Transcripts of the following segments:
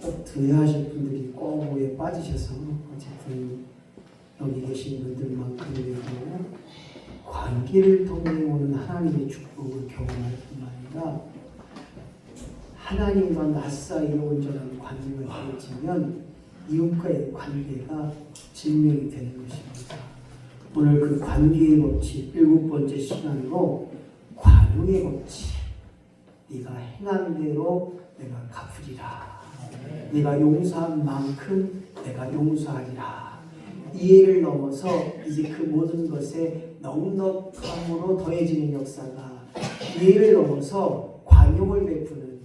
꼭 들어야 하실 분들이 꼬부에 빠지셔서 어쨌든 여기 계신 분들만큼이라도 관계를 통해 오는 하나님의 축복을 경험할 뿐만 아니라 하나님과 나 사이에 온전한 관계가 되어지면 이웃과의 관계가 증명이 되는 것입니다. 오늘 그 관계의 법칙 7번째 시간으로 관용의 법칙, 네가 행한 대로 내가 갚으리라. 네가 용서한 만큼 내가 용서하리라. 이해를 넘어서 이제 그 모든 것에 넉넉함으로 더해지는 역사가 이해를 넘어서 관용을 베푸는,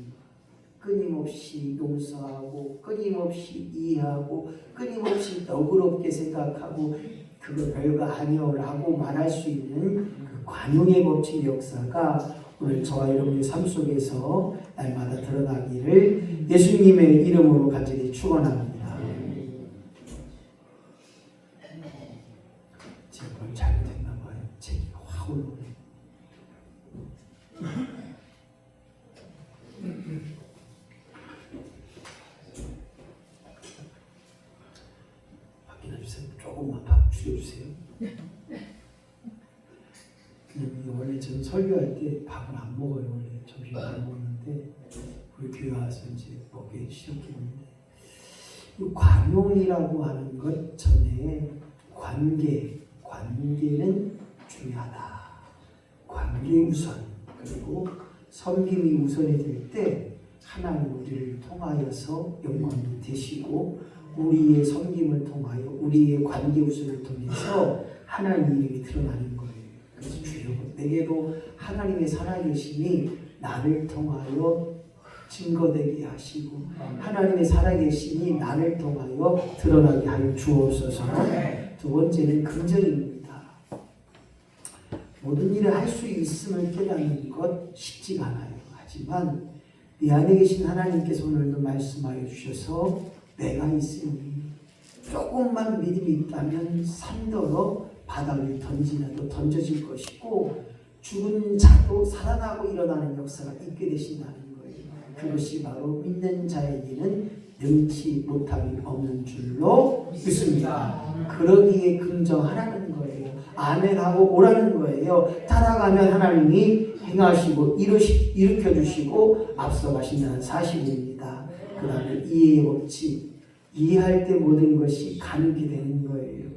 끊임없이 용서하고 끊임없이 이해하고 끊임없이 너그럽게 생각하고 그거 별거 아니오라고 말할 수 있는 그 관용의 법칙 역사가 오늘 저와 여러분의 삶 속에서 날마다 드러나기를 예수님의 이름으로 간절히 축원합니다. 제가 뭘 잘못했나 봐요. 제기가 확 올라오네. 확인해주세요. 조금만 밥 줄여주세요. 원래 저는 설교할 때 밥을 안 먹어요. 원래 점심 안 먹는데 우리 교회 와서 이제 먹기 시작했는데 이 관용이라고 하는 것 전에 관계는 중요하다. 관계 우선, 그리고 섬김이 우선이 될 때 하나님 우리를 통하여서 영광이 되시고 우리의 섬김을 통하여 우리의 관계 우선을 통해서 하나님 이름이 드러나는 거예요. 그래서 주여 내게도 하나님의 살아계심이 나를 통하여 증거되게 하시고 하나님의 살아계심이 나를 통하여 드러나게 하여 주옵소서. 두 번째는 긍정입니다. 모든 일을 할 수 있음을 깨닫는 것 쉽지가 않아요. 하지만 네 안에 계신 하나님께서 오늘도 말씀하여 주셔서 내가 있으니 조금만 믿음이 있다면 산더러 바다 위에 던지나도 던져질 것이고 죽은 자도 살아나고 일어나는 역사가 있게 되신다는 거예요. 그것이 바로 믿는 자에게는 능치 못함이 없는 줄로 믿습니다. 그러기에 긍정하라는 거예요. 아멘하고 오라는 거예요. 따라가면 하나님이 행하시고 일으켜주시고 앞서가신다는 사실입니다. 그 다음에 이해의 법칙, 이해할 때 모든 것이 가능하게 되는 거예요.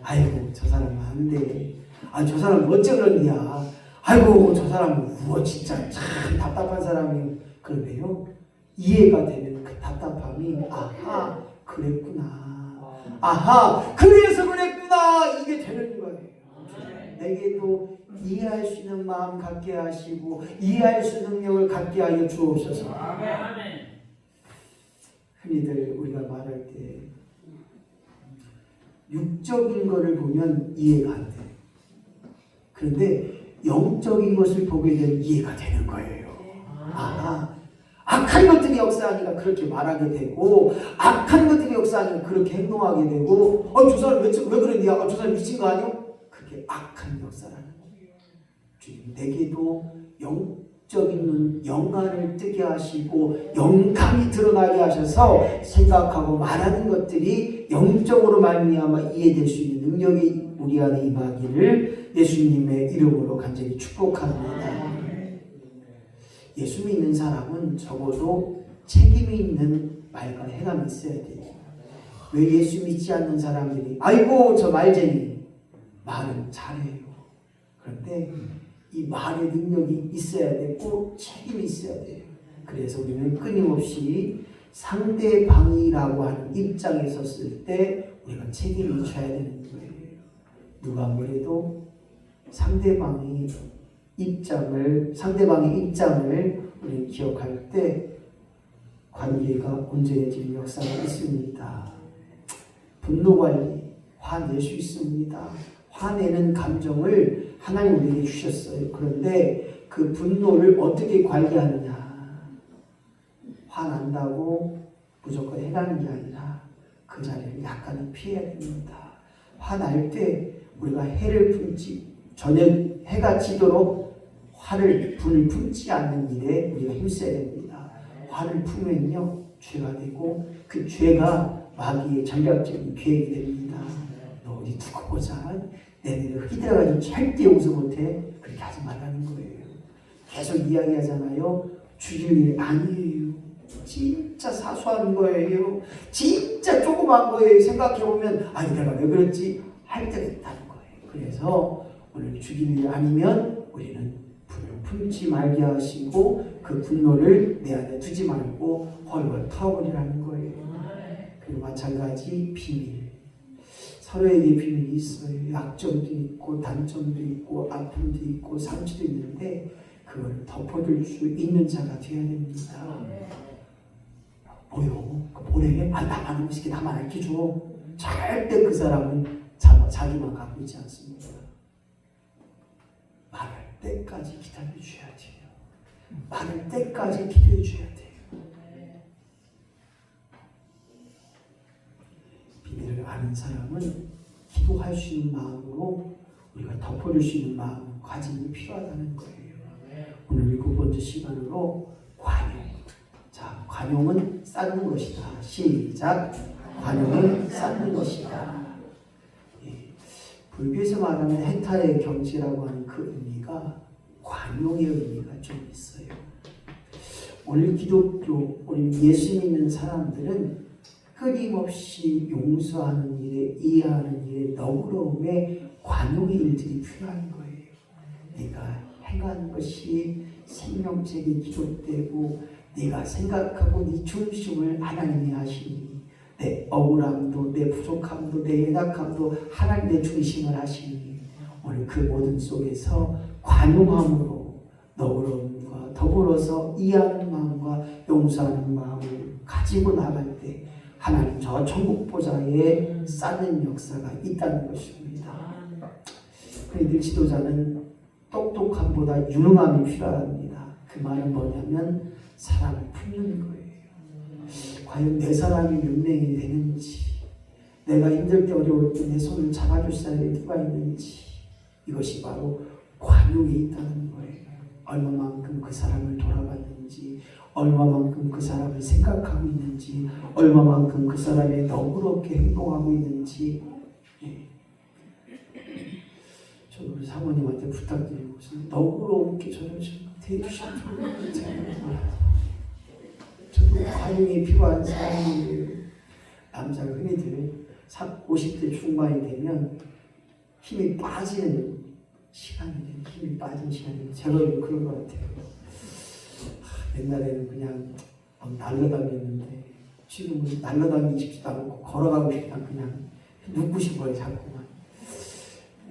아이고 저 사람은 안 돼. 아 저 사람 어째 그러냐. 아이고 저 사람은 진짜 참 답답한 사람이에요. 그런데요 이해가 되면 그 답답함이 아하 그랬구나. 아하 그래서 그랬구나. 이게 되는 거예요. 내게도 이해할 수 있는 마음 갖게 하시고 이해할 수 있는 능력을 갖게 하여 주옵소서. 흔히들 우리가 말할 때 육적인 것을 보면 이해가 안 돼. 그런데 영적인 것을 보게 되면 이해가 되는 거예요. 악한 것들이 역사하니까 그렇게 말하게 되고 악한 것들이 역사하니까 그렇게 행동하게 되고 저 사람 왜 그랬냐? 저 사람 미친 거 아니야? 그게 악한 역사라는 거예요. 주님 내게도 영적인 눈, 영안을 뜨게 하시고 영감이 드러나게 하셔서 생각하고 말하는 것들이 영적으로 말미암아 이해될 수 있는 능력이 우리 안에 임하기를 예수님의 이름으로 간절히 축복합니다. 예수 믿는 사람은 적어도 책임이 있는 말과 행함이 있어야 돼요. 왜 예수 믿지 않는 사람들이 아이고 저 말쟁이 말은 잘해요. 그런데 이 말의 능력이 있어야 되고 책임이 있어야 돼요. 그래서 우리는 끊임없이 상대방이라고 하는 입장에 섰을 때 우리가 책임을 져야 되는 거예요. 누가 뭐래도 상대방의 입장을 우리는 기억할 때 관계가 온전해지는 역사가 있습니다. 분노 관리, 화낼 수 있습니다. 화내는 감정을 하나님 우리에게 주셨어요. 그런데 그 분노를 어떻게 관리하느냐. 화난다고 무조건 해가는 게 아니라 그 자리를 약간은 피해야 됩니다. 화날 때 우리가 해를 품지, 저녁 해가 지도록 불을 품지 않는 일에 우리가 힘써야 됩니다. 화를 품으면요 죄가 되고 그 죄가 마귀의 전략적인 계획이 됩니다. 너 어디 두고 보자. 내년에 흙이 들어가지고 절대 용서 못해. 그렇게 하지 말라는 거예요. 계속 이야기하잖아요. 죽일 일 아니에요. 진짜 사소한 거예요. 진짜 조그만 거예요. 생각해보면 아니 내가 왜 그랬지? 할 때가 있다는 거예요. 그래서 오늘 죽일 일 아니면 우리는 분을 품지 말게 하시고 그 분노를 내 안에 두지 말고 헐헐 털어버리라는 거예요. 그리고 마찬가지 비밀. 서로에게 비밀이 있어요. 약점도 있고 단점도 있고 아픔도 있고 상처도 있는데 그걸 덮어줄 수 있는 자가 되어야 됩니다. 뭐요? 뭐래? 나만 음식에 나만 알려줘. 절대 그 사람은 자기만 갖고 있지 않습니다. 말할 때까지 기다려줘야 돼요. 말할 때까지 기다려줘야 돼요. 비밀을 아는 사람은 기도할 수 있는 마음으로 우리가 덮어줄 수 있는 마음 가짐이 필요하다는 거예요. 오늘 7번째 시간으로 관용. 자, 관용은 쌓는 것이다. 시작. 관용은 쌓는 것이다. 불교에서 말하는 해탈의 경지라고 하는 그 의미가 관용의 의미가 좀 있어요. 오늘 기독교, 우리 예수 믿는 사람들은 끊임없이 용서하는 일에, 이해하는 일에, 너그러움에 관용의 일들이 필요한 거예요. 내가 행한 것이 생명책에 기록되고 내가 생각하고 네 중심을 하나님이 하시니 내 억울함도 내 부족함도 내 연약함도 하나님 내 중심을 하시니 오늘 그 모든 속에서 관용함으로 너그러움과 더불어서 이해하는 마음과 용서하는 마음을 가지고 나갈 때 하나님 저 천국 보좌에 쌓는 역사가 있다는 것입니다. 그런데 지도자는 똑똑함보다 유능함이 필요합니다. 그 말은 뭐냐면 사람을 품는 거예요. 과연 내 사람이 몇 명이 되는지, 내가 힘들 때 어려울 때 내 손을 잡아줄 사람이 누가 있는지, 이것이 바로 관용에 있다는 거예요. 얼마만큼 그 사람을 돌아봤는지, 얼마만큼 그 사람을 생각하고 있는지, 얼마만큼 그 사람이 너그럽게 행동하고 있는지. 저도 우리 사모님한테 부탁드리고 너그럽게 저를 좀 대해주시면 좋을 것 같아요. 저도 관용이 필요한 사람이에요. 남자가 흔히들 50대 중반이 되면 힘이 빠지는 시간이 돼요. 힘이 빠진 시간이 제가 그런 것 같아요. 옛날에는 그냥 날려다녔는데 지금은 날려다니고 싶지도 않고 걸어가고 싶다 그냥 눕고 싶어요. 자꾸만.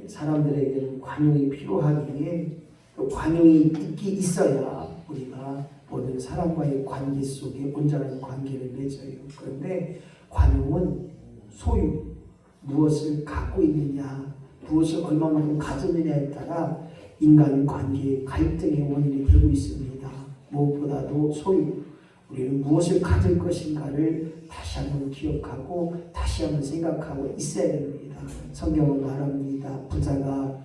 사람들에게는 관용이 필요하기에 관용이 있어야 우리가 모든 사람과의 관계 속에 온전한 관계를 맺어요. 그런데 관용은 소유, 무엇을 갖고 있느냐, 무엇을 얼마만큼 가졌느냐에 따라 인간 관계의 갈등의 원인이 되고 있습니다. 무엇보다도 소유, 우리는 무엇을 가질 것인가를 다시 한번 기억하고 다시 한번 생각하고 있어야 됩니다. 성경은 말합니다. 부자가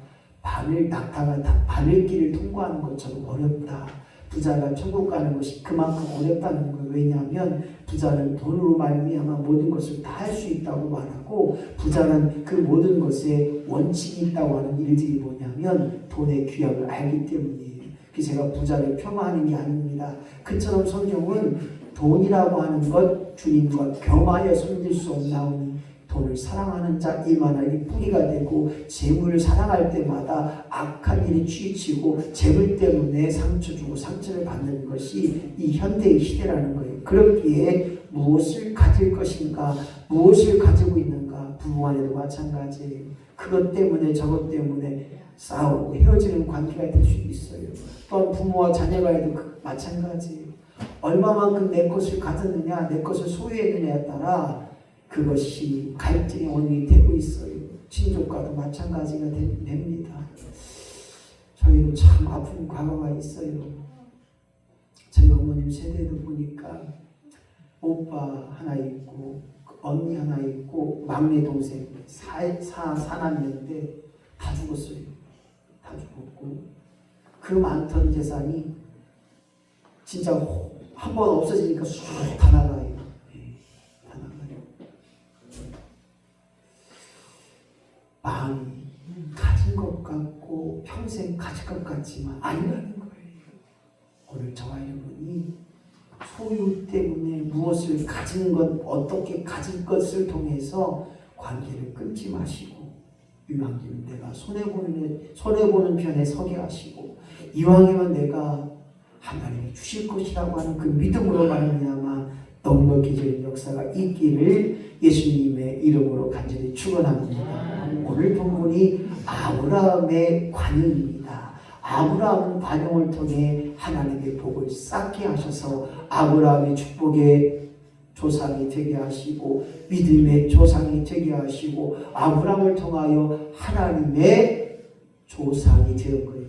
낙타가 바늘길을 통과하는 것처럼 어렵다. 부자가 천국 가는 것이 그만큼 어렵다는 거예요. 왜냐하면 부자는 돈으로 말미암아 모든 것을 다 할 수 있다고 말하고 부자는 그 모든 것에 원칙이 있다고 하는 일들이 뭐냐면 돈의 귀함을 알기 때문이에요. 그래서 제가 부자를 폄하하는 게 아닙니다. 그처럼 성경은 돈이라고 하는 것 주님과 겸하여 섬길 수 없나오니 돈을 사랑하는 자 이만하니 뿌리가 되고 재물을 사랑할 때마다 악한 일이 치우치고 재물 때문에 상처 주고 상처를 받는 것이 이 현대의 시대라는 거예요. 그렇기에 무엇을 가질 것인가, 무엇을 가지고 있는가, 부부 간에도 마찬가지예요. 그것 때문에 저것 때문에 싸우고 헤어지는 관계가 될 수도 있어요. 또한 부모와 자녀간에도 마찬가지예요. 얼마만큼 내 것을 가졌느냐, 내 것을 소유했느냐에 따라 그것이 갈등의 원인이 되고 있어요. 친족과도 마찬가지가 됩니다. 저희도 참 아픈 과거가 있어요. 저희 어머님 세대도 보니까 오빠 하나 있고 언니 하나 있고 막내 동생 사남매인데 다 죽었어요. 다 죽었고 그 많던 재산이 진짜 한 번 없어지니까 쑥 다 나가요. 평생 가질 것 같지만 아니라는 거예요. 오늘 저와 여러분이 소유 때문에 무엇을 가진 것, 어떻게 가질 것을 통해서 관계를 끊지 마시고, 이왕이면 내가 손해보는 편에 서게 하시고, 이왕이면 내가 하나님이 주실 것이라고 하는 그 믿음으로 말미암아 넉넉해지는 역사가 있기를 예수님의 이름으로 간절히 축원합니다. 오늘 본문이 아브라함의 관용입니다. 아브라함은 관용을 통해 하나님의 복을 쌓게 하셔서 아브라함의 축복의 조상이 되게 하시고 믿음의 조상이 되게 하시고 아브라함을 통하여 하나님의 조상이 되는 거예요.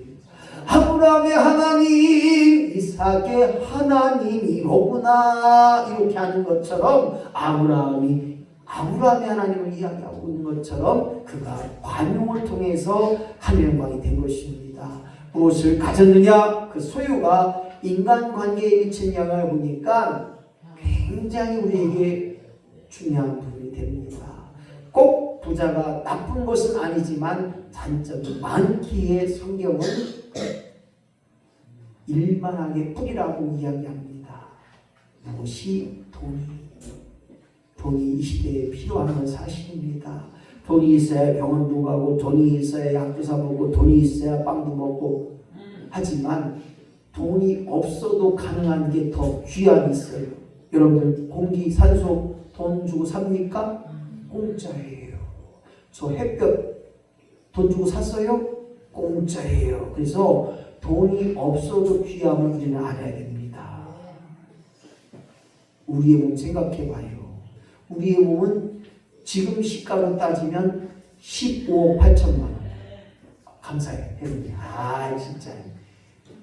아브라함의 하나님, 이삭의 하나님이로구나, 이렇게 하는 것처럼 아브라함의 하나님을 이야기하고 있는 것처럼 그가 관용을 통해서 한 영광이 된 것입니다. 무엇을 가졌느냐? 그 소유가 인간관계에 미친 영향을 보니까 굉장히 우리에게 중요한 부분이 됩니다. 꼭 부자가 나쁜 것은 아니지만 단점이 많기에 성경은 일만하게 뿌리라고 이야기합니다. 무엇이 돈이 이 시대에 필요한 건 사실입니다. 돈이 있어야 병원도 가고 돈이 있어야 약도 사 먹고 돈이 있어야 빵도 먹고, 하지만 돈이 없어도 가능한 게 더 귀한 있어요. 여러분들 공기, 산소 돈 주고 삽니까? 공짜예요. 저 햇볕 돈 주고 샀어요? 공짜예요. 그래서 돈이 없어도 귀함을 우리는 알아야 됩니다. 우리의 몸 생각해봐요. 우리의 몸은 지금 시가로 따지면 15억 8천만 원. 감사해. 진짜.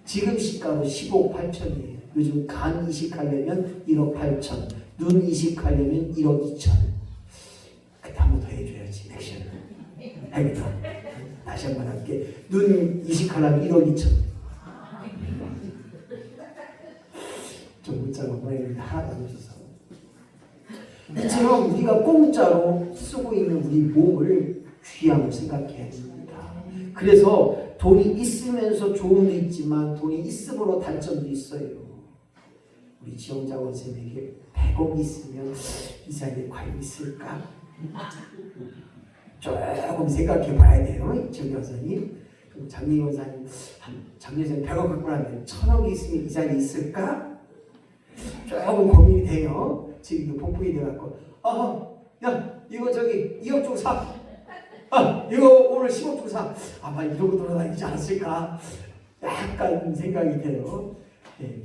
지금 시가로 15억 8천이에요. 요즘 간 이식하려면 1억 8천, 눈 이식하려면 1억 2천. 그때 한 번 더 해줘야지, 액션을. 알겠다. 다시 한 번 할게. 눈 이식하려면 1억 2천. 좀 문자가 보내는데 하나도 안 주셔서. 이처럼 우리가 공짜로 쓰고 있는 우리 몸을 귀함을 생각해야 됩니다. 그래서 돈이 있으면서 좋은 데 있지만 돈이 있음으로 단점도 있어요. 우리 지영자 원쌤에게 100억 있으면 이 자리에 과연 있을까? 조금 생각해 봐야 돼요. 정 여사님. 장미 원사님, 장미 원사님 100억 갖고 왔는데 1000억이 있으면 이 자리에 있을까? 조금 고민이 돼요. 지금도 폭풍이 돼갖고 야 이거 저기 2억 주고 사. 이거 오늘 10억 주고 사. 아마 이러고 돌아다니지 않았을까? 약간 생각이 돼요.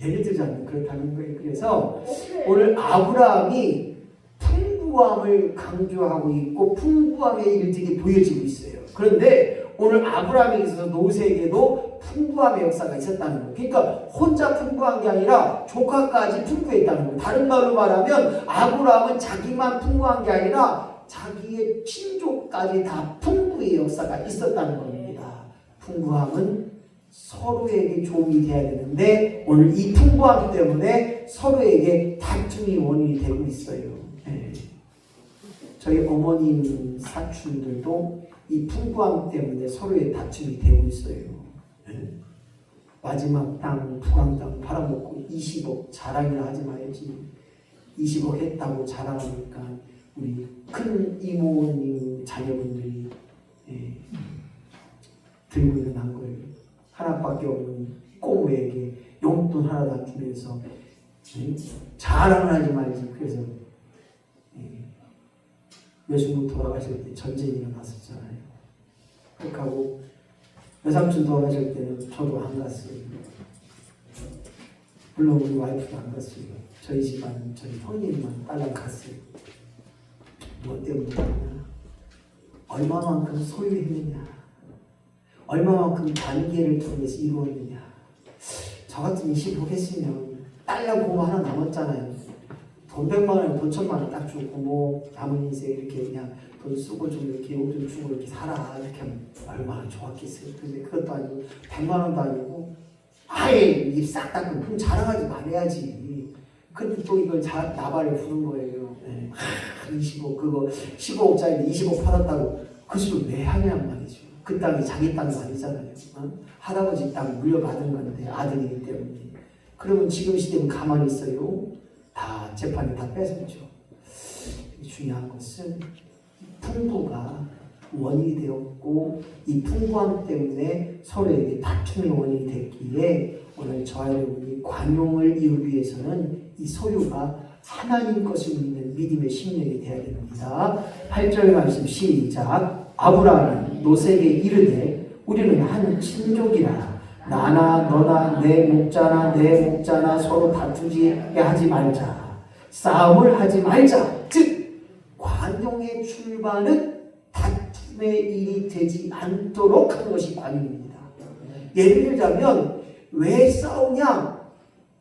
예를 들자면 그렇다는 거예요. 그래서 오늘 아브라함이 풍부함을 강조하고 있고 풍부함의 일들이 보여지고 있어요. 그런데 오늘 아브라함에 있어서 노색에도 풍부함의 역사가 있었다는 거예요. 그러니까 혼자 풍부한 게 아니라 조카까지 풍부했다는 거예요. 다른 말로 말하면 아브라함은 자기만 풍부한 게 아니라 자기의 친족까지 다 풍부의 역사가 있었다는 겁니다. 풍부함은 서로에게 도움이 돼야 되는데 오늘 이 풍부함 때문에 서로에게 다툼이 원인이 되고 있어요. 저희 어머님 사촌들도 이 풍부함 때문에 서로의 다툼이 되고 있어요. 마지막 땅 부강땅 팔아먹고 20억 자랑이라 하지 말지 20억 했다고 자랑하니까 우리 큰 이모님 자녀분들이 들고 일어난 거예요. 하나밖에 없는 꼬무에게 용돈 하나도 안 주면서 자랑을 하지 말지. 그래서 외숙모 돌아가실 때 전쟁이 일어났었잖아요. 그렇게 하고 외삼촌 돌아가실 때는 저도 안 갔어요. 물론 우리 와이프도 안 갔어요. 저희 집안 저희 형님만 딸랑 갔어요. 뭐 때문이냐? 얼마만큼 소유했느냐? 얼마만큼 관계를 통해서 이루었느냐? 저 같은 20억 했으면 딸랑 고모 하나 남았잖아요. 돈 100만 원, 돈 1000만 원 딱 주고 고모 남은 인생 이렇게 그냥 돈 쓰고 좀 이렇게 용돈 주고 이렇게 살아 이렇게 하면 얼마나 좋았겠어요. 근데 그것도 아니고 100만 원도 아니고 아예 입 싹 닫고 그럼 자랑하지 말아야지. 근데 또 이걸 나발을 부른 거예요. 20억 그거 15억짜리 20억 팔았다고 그 소리 왜 하냐는 말이죠. 그 땅이 자기 땅이 아니잖아요. 할아버지 땅 물려받은 건데 아들이기 때문에. 그러면 지금 시대는 가만히 있어요? 다 재판에 다 뺏었죠. 중요한 것은 풍부가 원인이 되었고 이 풍부함 때문에 서로에게 다툼의 원인이 됐기에 오늘 저와 여러분이 관용을 이루기 위해서는 이 소유가 하나님 것을 믿는 믿음의 심령이 되어야 됩니다. 8절 말씀 시작. 아브라함은 노색에 이르되 우리는 한 친족이라 나나 너나 내 목자나 내 목자나 서로 다투지 하지 말자. 싸움을 하지 말자. 즉 관용의 출발은 다툼의 일이 되지 않도록 하는 것이 관용입니다. 예를 들자면 왜 싸우냐?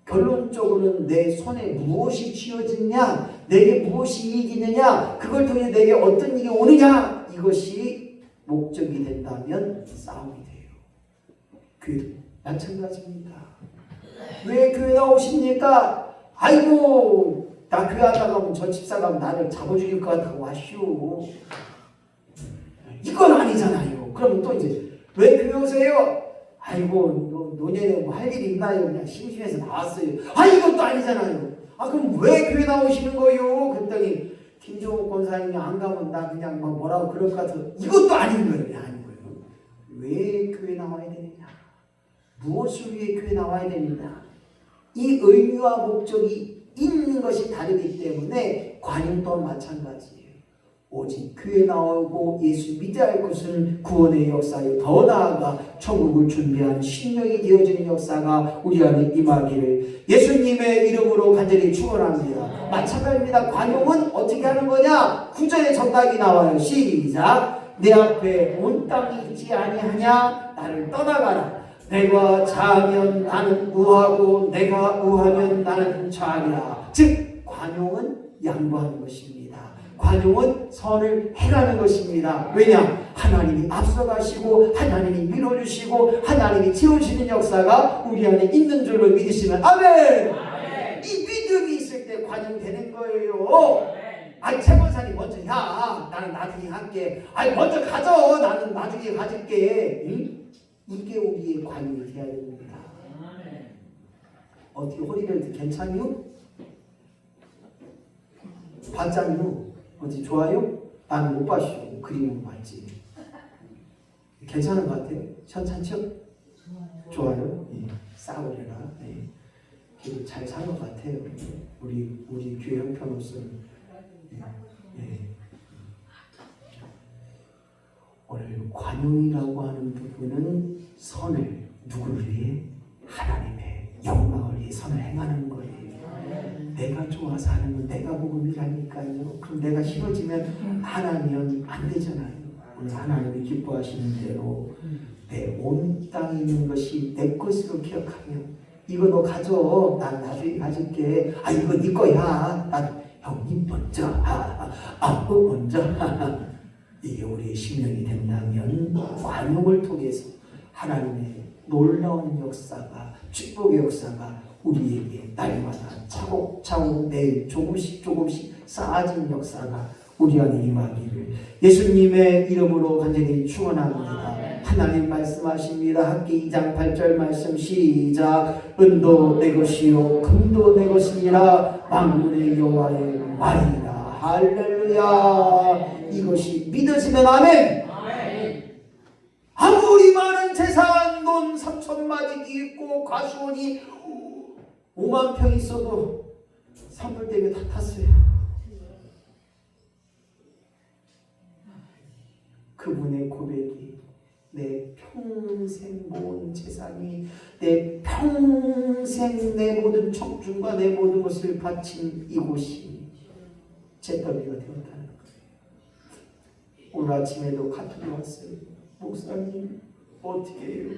결론적으로는 내 손에 무엇이 쥐어지냐, 내게 무엇이 이익이느냐, 그걸 통해 내게 어떤 일이 오느냐, 이것이 목적이 된다면 싸움이 돼요. 교회도 마찬가지입니다. 왜 교회 나오십니까? 아이고 나 교회 안 나가면 저 집사가 나를 잡아죽일 것 같다고 하시오. 이건 아니잖아요. 그럼 또 이제 왜 교회 오세요? 아이고 노년에 뭐 할 일이 있나요? 그냥 심심해서 나왔어요. 아 이것도 아니잖아요. 아 그럼 왜 교회 나오시는 거예요? 그랬더니 김종욱 권사님이 안 가면 나 그냥 막 뭐라고 그럴 것 같아서 이것도 아닌 거예요. 아닌 거예요. 왜 교회 나와야 되느냐? 무엇을 위해 교회 나와야 되느냐? 이 의미와 목적이 있는 것이 다르기 때문에 관용 또한 마찬가지예요. 오직 교회 나오고 예수 믿어야 할 것은 구원의 역사요. 더 나아가 천국을 준비한 신령이 되어지는 역사가 우리 안에 임하기를 예수님의 이름으로 간절히 축원합니다. 마찬가지입니다. 관용은 어떻게 하는 거냐? 9절에 정답이 나와요. 시작. 내 앞에 온 땅이 있지 아니하냐? 나를 떠나가라. 내가 자하면 나는 우하고 내가 우하면 나는 좌하리라. 즉 관용은 양보하는 것입니다. 관용은 선을 행하는 것입니다. 왜냐? 하나님이 앞서가시고 하나님이 밀어주시고 하나님이 채워주시는 역사가 우리 안에 있는 줄로 믿으시면 아멘! 아멘. 이 믿음이 있을 때 관용되는 거예요. 아니 최권사님 먼저 야 나는 나중에 할게. 아니 먼저 가져 나는 나중에 가질게. 응? 이게 우리의 관용이 되어야 됩니다. 어떻게 허리벨트 괜찮요? 봤잖요? 어디 좋아요? 나는 못 봤쇼. 그림은 봤지. 괜찮은 것 같아요? 괜찮죠? 좋아요? 예. 싸우리라. 예. 잘 산 것 같아요. 우리 교회 형편으로서는. 예. 예. 오늘 관용이라고 하는 부분은 선을 누구를 위해? 하나님의 영광을 위해 선을 행하는 거예요. 내가 좋아서 하는 건 내가 복음이라니까요. 그럼 내가 싫어지면 하나님은 안 되잖아요. 오늘 하나님이 기뻐하시는 대로 내 온 땅에 있는 것이 내 것으로 기억하며 이거 너 가져. 난 나중에 가질게. 아 이거 네 거야. 난 형님 먼저. 먼저. 이게 우리의 심령이 된다면 관용을 통해서 하나님의 놀라운 역사가 축복의 역사가 우리에게 날마다 차곡차곡 매일 조금씩 쌓아진 역사가 우리 안에 임하기를 예수님의 이름으로 간절히 축원합니다. 하나님 말씀하십니다. 학기 2장 8절 말씀 시작. 은도 내 것이요 금도 내 것이니라 만군의 여호와의 말이다. 할렐루야. 이것이 믿어지면 아멘. 아무리 많은 재산 돈 3천마디 있고 과수원이 5만 평 있어도 산불 때문에 다 탔어요. 그분의 고백이 내 평생 모은 재산이 내 평생 내 모든 청춘과 내 모든 것을 바친 이곳이 잿더미가 되었다는 거예요. 오늘 아침에도 카톡이 왔어요. 목사님 어떻게 해요?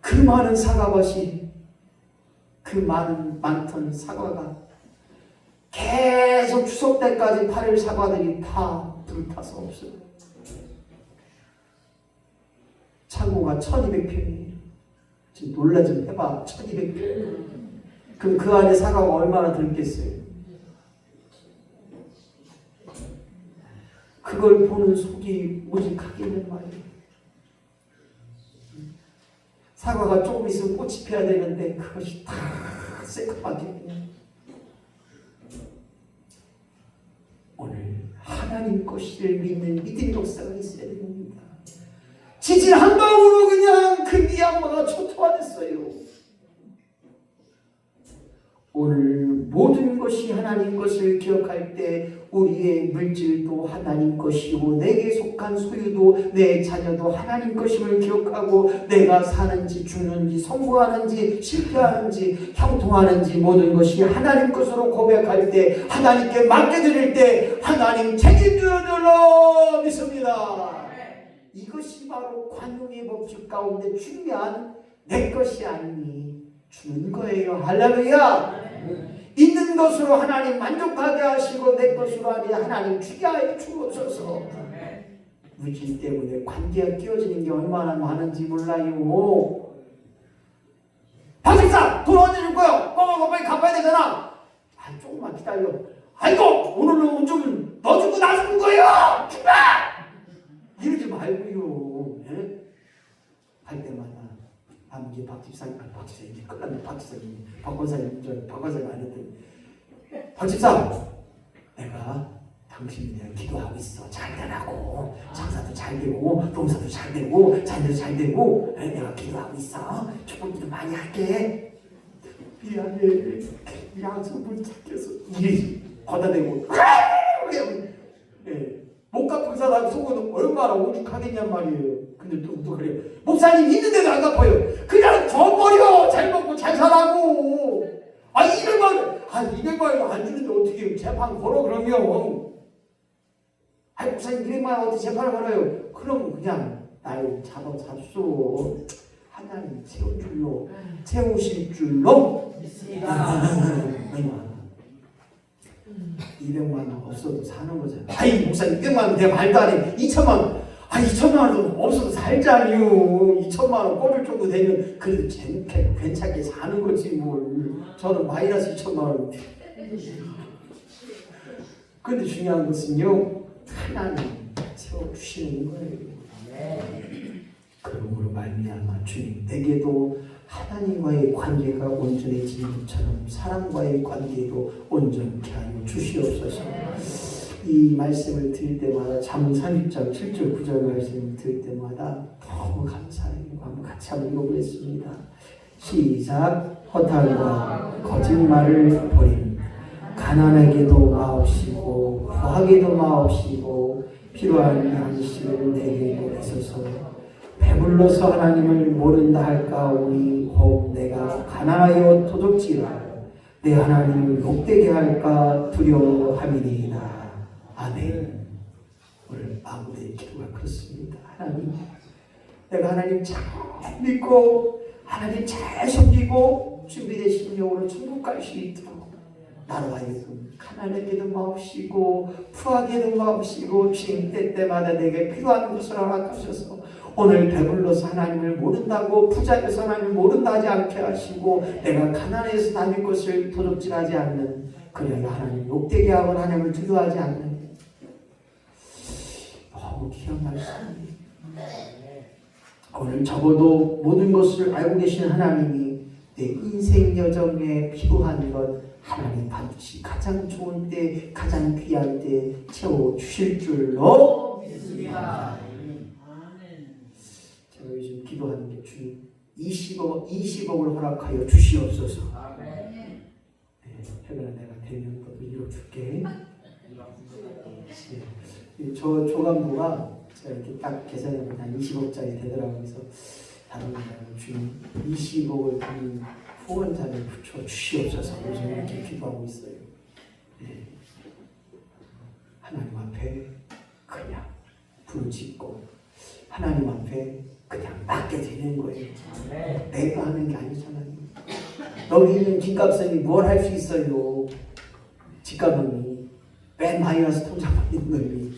그 많은 사과밭이 그 많던 사과가 계속 추석 때까지 팔을 사과들이 다 불타서 없어요. 창고가 1200평이에요. 지금 놀라 좀 해봐. 1200평. 그럼 그 안에 사과가 얼마나 들겠어요? 그걸 보는 속이 오직하겠는 말이에요. 사과가 조금 있으면 꽃이 피어야 되는데 그것이 다 새까맣게 그냥. 오늘 하나님 것을 믿는 믿음의 역사가 있어야 됩니다. 지질 한 방울로 그냥 그 미양마가 초토화됐어요. 오늘 모든 것이 하나님 것을 기억할 때 우리의 물질도 하나님 것이고 내게 속한 소유도 내 자녀도 하나님 것임을 기억하고 내가 사는지 죽는지 성공하는지 실패하는지 형통하는지 모든 것이 하나님 것으로 고백할 때 하나님께 맡겨드릴 때 하나님 책임져줄 줄로 믿습니다. 이것이 바로 관용의 법칙 가운데 중요한 내 것이 아니니 주는 거예요. 할렐루야. 있는 것으로 하나님 만족하게 하시고 내 것으로 아니 하나님 주게 하여 주옵소서. 물질 때문에 관계가 끼어지는 게 얼마나 많은지 몰라요. 박집사 돈 언제 줄 거야? 빨리 갚아야 되잖아. 조금만 기다려. 아이고 오늘은 좀 너 주고 나 주는 거야. 주라. 이러지 말고요. 예? 할 때마다 아무개 박집사님 이제 끝났네. 박집사님 박권사님 안 했더니 박집사 내가 당신이 내가 기도하고 있어. 잘 되라고. 장사도 잘 되고 농사도 잘 되고 자녀도 잘 되고 내가 기도하고 있어. 축복기도 많이 할게. 미안해. 약속을 찾겨서 이게 걷어대고 못 갚은 사람 속은 얼마나 오죽하겠냔 말이에요. 근데 또 그래요. 목사님 있는데도 안 갚아요. 그냥 줘버려. 잘 먹고 잘 살라고. 200만 원 안 주는데 어떻게 재판 걸어 그러면. 목사님 200만 원 어떻게 재판을 걸어요. 그럼 그냥 날 잡았어. 하나님 채우실 줄로 믿습니다. 200만 원 없어도 사는 거잖아. 목사님 200만 원 내가 말도 안 해. 2천만 원. 2천만 원도 없어도 살자니요. 2천만 원 꼴을 정도 되면 그래도 괜찮게 사는 거지 뭘. 저는 마이너스 2천만 원. 그런데 중요한 것은요. 하나님 채워주시는 거예요. 그러므로 말미암아 주님 내게도 하나님과의 관계가 온전해지는 것처럼 사람과의 관계도 온전케 하여 주시옵소서. 이 말씀을 들을 때마다 잠언 30장 7절 9절 말씀을 들을 때마다 너무 감사해요. 한번 같이 한번 읽어보겠습니다. 시작. 허탄과 거짓말을 버림 가난하게도 마옵시고 부하게도 마옵시고 필요한 양식을 내게 보내소서. 배불러서 하나님을 모른다 할까오니 혹 내가 가난하여 도둑질하여 내 하나님을 욕되게 할까 두려워함이니이다. 아멘. 오늘 아무의 기도가 그렇습니다. 하나님, 내가 하나님 잘 믿고 하나님 잘 섬기고 준비된 심령으로 천국 갈 수 있도록 나로 하여금 가난하게도 마옵시고 부하게도 마옵시고 주님 때때마다 내게 필요한 것을 허락하셔서 오늘 배불러서 하나님을 모른다고 부자여서 하나님을 모른다 하지 않게 하시고 내가 가난해서 남의 것을 도둑질하지 않는 그래야 하나님 욕되게 하고 하나님을 두려워하지 않는 너무 귀한 말씀입니다. 오늘 적어도 모든 것을 알고 계신 하나님이 내 인생 여정에 필요한 것 하나님 반드시 가장 좋은 때 가장 귀한 때 채워주실 줄로 믿습니다. 제가 요즘 기도하는 게 주님 20억을 허락하여 주시옵소서. 해변아 내가 되면 너도 이뤄줄게. 저 조간부가 제가 이렇게 딱 계산해보면 한 20억짜리 되더라고요. 그래서 다른 분들은 주님 20억을 드린 후원자를 붙여 주시옵소서. 요즘 이렇게 기도하고 있어요. 하나님 앞에 그냥 부르짖고 하나님 앞에 그냥 맡겨드리는 거예요. 내가 하는 게 아니잖아요. 여기 있는 집값은 뭘 할 수 있어요. 집값은 맨 마이너스 통장만 있는 놈이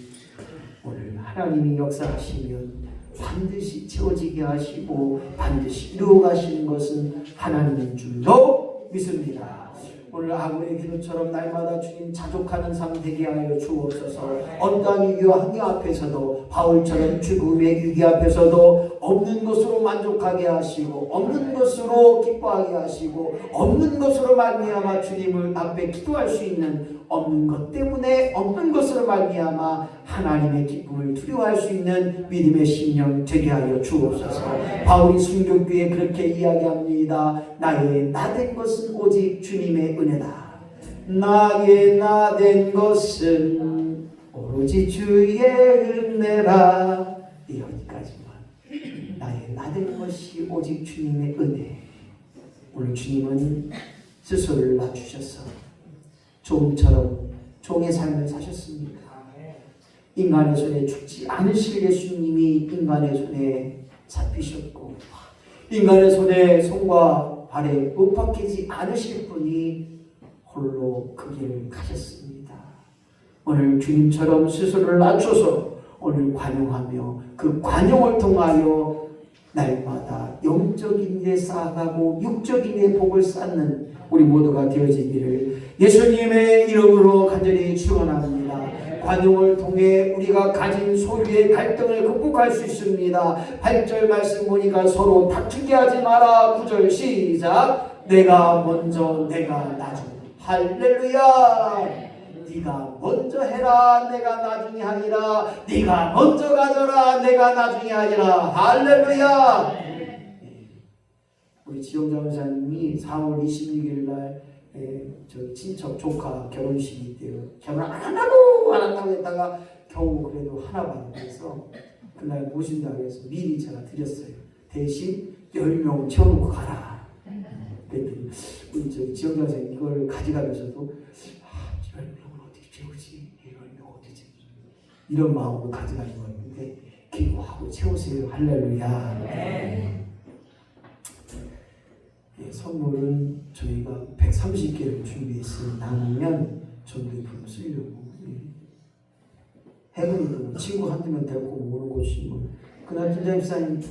오늘 하나님이 역사하시면 반드시 채워지게 하시고 반드시 이루어 가시는 것은 하나님인 줄로 믿습니다. 오늘 아군의 기도처럼 날마다 주님 자족하는 삶 되게 하여 주옵소서. 어떠한 위기와 환경 앞에서도 바울처럼 죽음의 위기 앞에서도 없는 것으로 만족하게 하시고 없는 것으로 기뻐하게 하시고 없는 것으로 말미암아 주님을 앞에 기도할 수 있는, 없는 것 때문에 없는 것으로 말미암아 하나님의 기쁨을 두려워할 수 있는 믿음의 심령 되게 하여 주옵소서. 바울이 순교교에 그렇게 이야기합니다. 나의 나된 것은 오직 주님의 은혜다. 나의 나된 것은 오로지 주의 은혜라. 여기까지만. 나의 나된 것이 오직 주님의 은혜. 오늘 주님은 스스로를 낮추셔서 종처럼 종의 삶을 사셨습니다. 인간의 손에 죽지 않으실 예수님이 인간의 손에 잡히셨고 인간의 손에 손과 발에 못 박히지 않으실 분이 홀로 그 길을 가셨습니다. 오늘 주님처럼 스스로를 낮춰서 오늘 관용하며 그 관용을 통하여 날마다 영적인 데 쌓아가고 육적인 데 복을 쌓는 우리 모두가 되어지기를 예수님의 이름으로 간절히 축원합니다. 관용을 통해 우리가 가진 소유의 갈등을 극복할 수 있습니다. 8절 말씀 보니까 서로 다투게 하지 마라. 9절 시작. 내가 먼저 내가 나중. 할렐루야. 네가 먼저 해라. 내가 나중에 하리라. 네가 먼저 가져라. 내가 나중에 하리라. 할렐루야. 우리 지영자 원사님이 4월 26일 날 저희 친척 조카 결혼식이 있대요. 결혼 안 한다고 했다가 겨우 그래도 하나 받아서 그날 모신다고 해서 미리 제가 드렸어요. 대신 10명 채워놓고 가라. 그랬더니 우리 저희 지영자 선생님 이걸 가져가면서도 10명을 어떻게 채우지? 10명 어떻게 채우지? 이런 마음으로 가져가는 건데 기도하고 채우세요. 할렐루야. 선물은 저희가 130개를 준비했으니 나누면 전도품 쓰려고. 해군이도 친구 한두 명 데리고 오는 곳이 뭐. 그날 김나희 집사님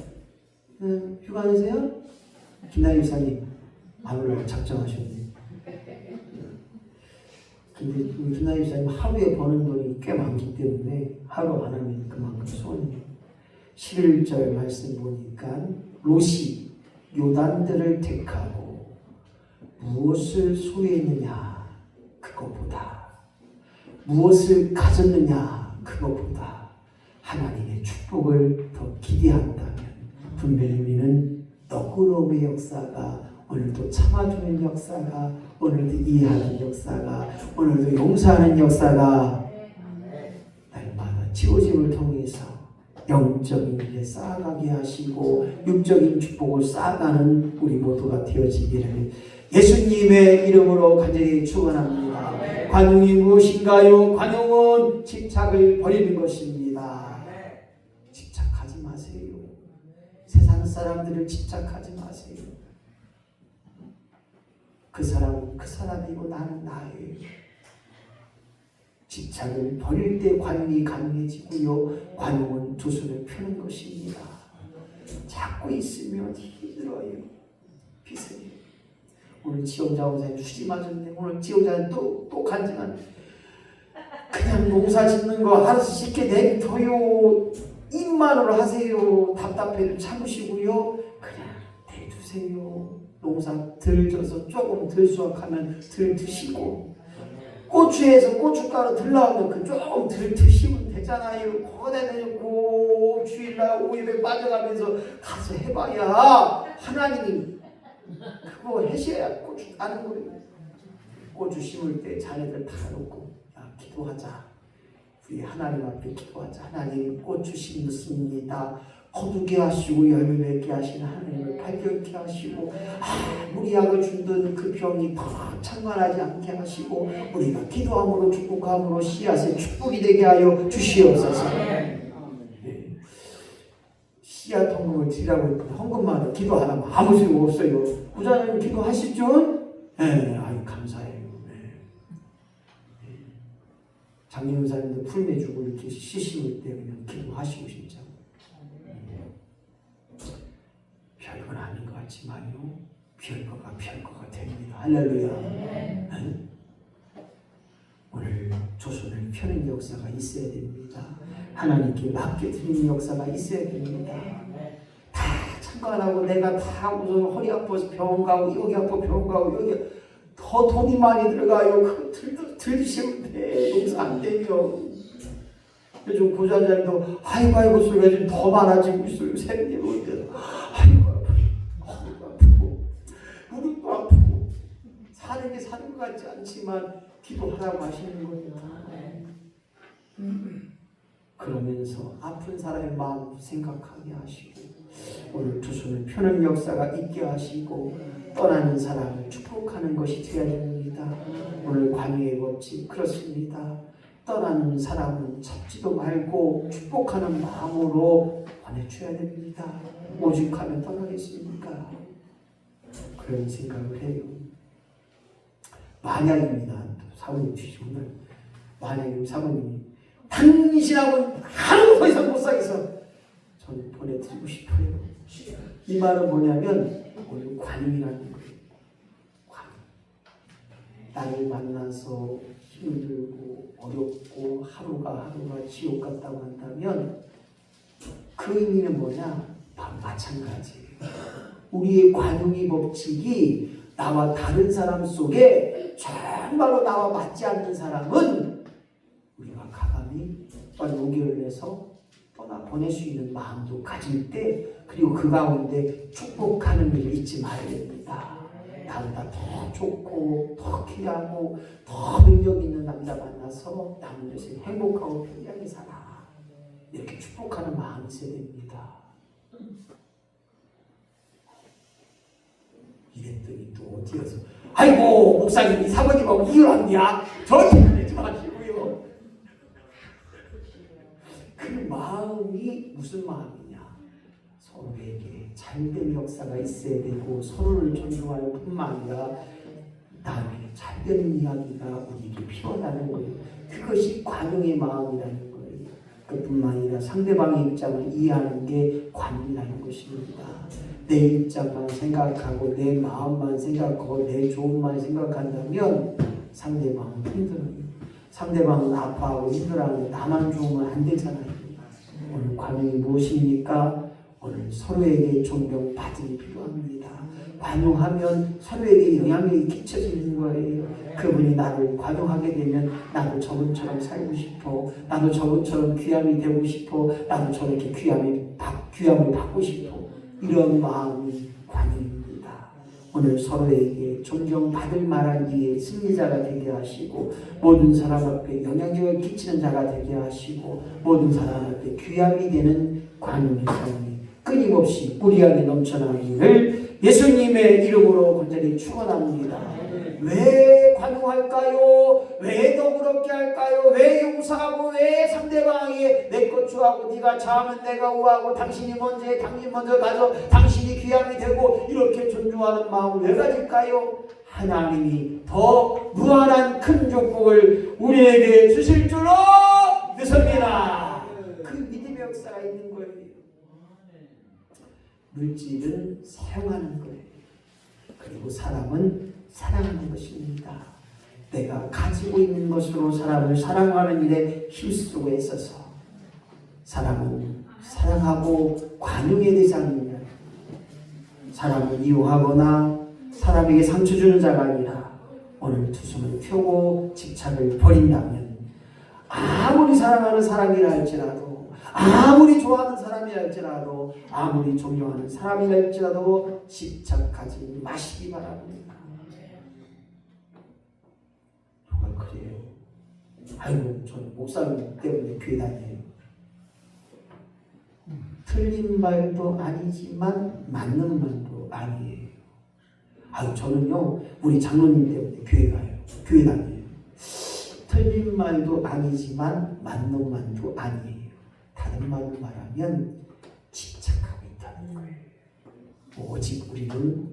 휴가 내세요? 김나희 집사님 안 올라올 작정하셨네. 근데 우리 김나희 집사님 하루에 버는 돈이 꽤 많기 때문에 하루 안 하면 그만큼 손해요. 11절 말씀 보니까 롯이 요단들을 택하고 무엇을 소유했느냐 그것보다 무엇을 가졌느냐 그것보다 하나님의 축복을 더 기대한다면 분명히 우리는 너그러움의 역사가 오늘도 참아주는 역사가 오늘도 이해하는 역사가 오늘도 용서하는 역사가 날마다 지오짐을 통해서 영적인 일에 쌓아가게 하시고 육적인 축복을 쌓아가는 우리 모두가 되어지기를 예수님의 이름으로 간절히 축원합니다. 관용이 무엇인가요? 관용은 집착을 버리는 것입니다. 집착하지 마세요. 세상 사람들을 집착하지 마세요. 그 사람은 그 사람이고 나는 나예요. 집착을 버릴 때 관용이 가능해지고요. 관용은 두 손을 펴는 것입니다. 잡고 있으면 힘들어요. 비세요. 오늘 지영자 원사님 수지 맞았네. 오늘 지영자는 또 간증한 그냥 농사 짓는 거 알아서 쉽게 내줘요. 입만으로 하세요. 답답해도 참으시고요. 그냥 대주세요. 농사 덜 져서 조금 덜 수확하면 덜 드시고 고추에서 고춧가루 덜 나오면 그 조금 덜 드시면 되잖아요. 거대는 고추일날 오입에 빠져가면서 가서 해봐야 하나님이 그거 하셔야 고추 따는 거예요. 고추 심을 때 자네들 다 놓고 야 기도하자. 우리 하나님 앞에 기도하자. 하나님 고추 심습니다. 거두게 하시고 열매 맺게 하시는 하나님을 발견케 하시고 아무리 약을 준든 그 병이 다 창관하지 않게 하시고 우리가 기도함으로 축복함으로 씨앗의 축복이 되게 하여 주시옵소서. 네. 씨앗 헌금을 드리라고 했더니 헌금만 기도 안 하면 아무 소용 없어요. 부자님 기도하시죠? 네, 아유 감사해요. 네. 장례원사님도 풀매주고 이렇게 시심을 때 그냥 기도하시고 진짜. 별건 아닌 것 같지만요 별거가 됩니다. 할렐루야. 조선을 펴는 역사가 있어야 됩니다. 하나님께 맡겨드리는 역사가 있어야 됩니다. 다 참관하고 내가 다 우선 허리 아파서 병원 가고 여기 아파 병원 가고 여기 더 돈이 많이 들어가요. 그거 들으시면 돼. 용서 안 돼요. 요즘 고자들도 아이고 소리가 좀 더 많아지고 있어요. 새벽에 오는데 아이고 아프고 무릎도 아프고 사는 게 사는 것 같지 않지만 기도하라고 하시는 겁니다. 그러면서 아픈 사람의 마음 생각하게 하시고 오늘 두 손을 펴는 역사가 있게 하시고 떠나는 사람을 축복하는 것이 되어야 됩니다. 오늘 관유의 법칙 그렇습니다. 떠나는 사람은 잡지도 말고 축복하는 마음으로 보내줘야 됩니다. 오죽하면 떠나겠습니까? 그런 생각을 해요. 만약입니다. 사모님 주시 오늘 만약에 사모님이 당신하고는 하루 더 이상 못 살겠어. 저는 보내드리고 싶어요. 이 말은 뭐냐면 오늘 관용이라는 거예요. 관용. 나를 만나서 힘들고 어렵고 하루가 지옥 같다고 한다면 그 의미는 뭐냐? 마찬가지예요. 우리의 관용의 법칙이 나와 다른 사람 속에 정말로 나와 맞지 않는 사람은 우리가 가감히 빨리 오기를 내서 떠나 보낼 수 있는 마음도 가질 때 그리고 그 가운데 축복하는 일을 잊지 말아야 됩니다. 나보다 더 좋고 더 귀하고 더 능력 있는 남자 만나서 남은 여생 행복하고 편리하게 살아. 이렇게 축복하는 마음이 있어야 됩니다. 이랬더니 또 어디가서 아이고 목사님이 사모님하고 이걸 한디야? 저희 그러지 마시고요. 그 마음이 무슨 마음이냐? 서로에게 잘된 역사가 있어야 되고 서로를 존중하는 뿐만 아니라 나에게 잘된 이야기가 우리에게 필요하다는 거예요. 그것이 관용의 마음이라는 거예요. 그뿐만 아니라 상대방의 입장을 이해하는 게 관용이라는 것입니다. 내 입장만 생각하고 내 마음만 생각하고 내 좋은만 생각한다면 상대방은 힘들어요. 상대방은 아파하고 힘들어하는데 나만 좋으면 안 되잖아요. 오늘 관용이 무엇입니까? 오늘 서로에게 존경받음이 필요합니다. 관용하면 서로에게 영향력이 끼쳐지는 거예요. 그분이 나를 관용하게 되면 나도 저분처럼 살고 싶어. 나도 저분처럼 귀함이 되고 싶어. 나도 저렇게 귀함을 받고 싶어. 이런 마음이 관용입니다. 오늘 서로에게 존경받을 만한 이의 승리자가 되게 하시고 모든 사람 앞에 영향력을 끼치는 자가 되게 하시고 모든 사람 앞에 귀함이 되는 관용의 삶이 끊임없이 우리 안에 넘쳐나기를 예수님의 이름으로 간절히 축원합니다. 왜 관용할까요? 왜 너그럽게 할까요? 왜 용서하고 왜 상대방에게 내 것 주하고 네가 자하면 내가 우하고 당신이 먼저 해 당신 먼저 가서 당신이 귀함이 되고 이렇게 존중하는 마음을 왜 가질까요? 하나님이 더 무한한 큰 축복을 우리에게 주실 줄로 믿습니다. 그 믿음의 역사가 있는 거예요. 물질은 사용하는 거예요. 그리고 사람은 사랑하는 것입니다. 내가 가지고 있는 것으로 사람을 사랑하는 일에 힘쓰고 있어서 사람은 사랑하고 관용의 대상입니다. 사람을 이용하거나 사람에게 상처 주는 자가 아니라 오늘 두 손을 펴고 집착을 버린다면 아무리 사랑하는 사람이라 할지라도 아무리 좋아하는 사람이라 할지라도 아무리 존경하는 사람이라 할지라도 집착하지 마시기 바랍니다. 누가 그래요? 아이고 저는 목사님 때문에 교회 다녀요. 틀린 말도 아니지만 맞는 말도 아니에요. 아유 저는요 우리 장로님 때문에 교회 가요. 교회 다녀요. 틀린 말도 아니지만 맞는 말도 아니에요. 다른 말로 말하면 집착하고 있다는 거예요. 오직 우리는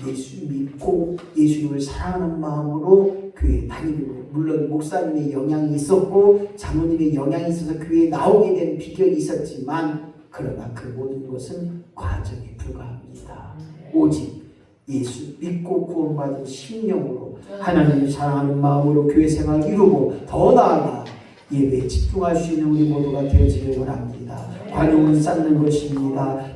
예수 믿고 예수님을 사랑하는 마음으로 교회에 다니고 물론 목사님의 영향이 있었고 장로님의 영향이 있어서 교회에 나오게 된 비결이 있었지만 그러나 그 모든 것은 과정에 불과합니다. 오직 예수 믿고 구원받은 심령으로 하나님을 사랑하는 마음으로 교회 생활 이루고 더 나아가 예배에 집중할 수 있는 우리 모두가 되어지길 원합니다. 관용은 쌓는 것입니다.